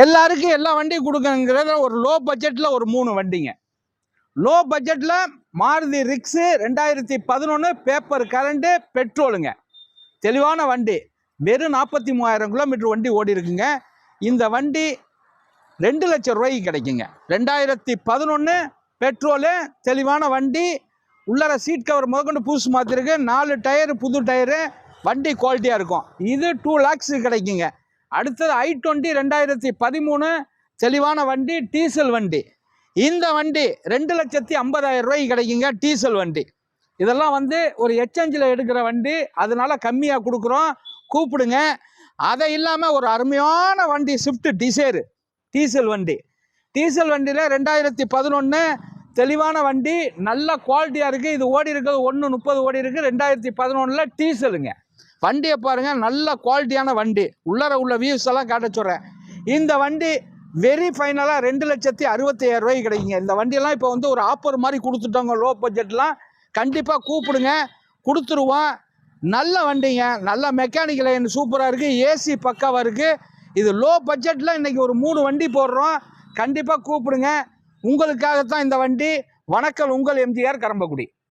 எல்லாருக்கும் எல்லா வண்டியும் கொடுக்கணுங்கிறத ஒரு லோ பட்ஜெட்டில் ஒரு 3 வண்டிங்க. லோ பட்ஜெட்டில் மாருதி ரிக்ஸு 2011 பேப்பர் கரண்ட்டு பெட்ரோலுங்க. தெளிவான வண்டி. வெறும் 43,000 கிலோமீட்டர் வண்டி ஓடி இருக்குங்க. இந்த வண்டி 2 லட்சம் ரூபாய்க்கு கிடைக்குங்க. 2011 பெட்ரோலு, தெளிவான வண்டி. உள்ளார சீட் கவர் முதற்கொண்டு புதுசு மாற்றிருக்கு. 4 டயரு புது டயரு. வண்டி குவாலிட்டியாக இருக்கும். இது 2 lakhs கிடைக்குங்க. அடுத்தது i20 2013 தெளிவான வண்டி, டீசல் வண்டி. இந்த வண்டி 2,50,000 ரூபாய்க்கு கிடைக்குங்க. டீசல் வண்டி. இதெல்லாம் ஒரு எக்ஸ்சேஞ்சில் எடுக்கிற வண்டி, அதனால கம்மியாக கொடுக்குறோம். கூப்பிடுங்க. அதை இல்லாமல் ஒரு அருமையான வண்டி ஸ்விஃப்ட் டிசைர் டீசல் வண்டி. டீசல் வண்டியில் 2011 தெளிவான வண்டி, நல்ல குவாலிட்டியாக இருக்குது. இது ஓடி இருக்கிறது 1:30 ஓடி இருக்குது. 2011 டீசலுங்க. வண்டியை பாருங்கள், நல்ல குவாலிட்டியான வண்டி. உள்ளார உள்ள வியூஸ் எல்லாம் காட்ட சொல்கிறேன். இந்த வண்டி வெரி ஃபைனலாக 2,65,000 ரூபாய்க்கு கிடைக்குங்க. இந்த வண்டியெல்லாம் இப்போ ஒரு ஆஃபர் மாதிரி கொடுத்துட்டோங்க. லோ பட்ஜெட்லாம் கண்டிப்பாக கூப்பிடுங்க, கொடுத்துருவோம். நல்ல வண்டிங்க, நல்ல மெக்கானிக்கல் லைன் சூப்பராக இருக்குது. ஏசி பக்காவாக இருக்குது. இது லோ பட்ஜெட்டில் இன்றைக்கி ஒரு 3 வண்டி போடுறோம். கண்டிப்பாக கூப்பிடுங்க. உங்களுக்காகத்தான் இந்த வண்டி. வணக்கம், உங்கள் எம்ஜிஆர் கரம்பக்குடி.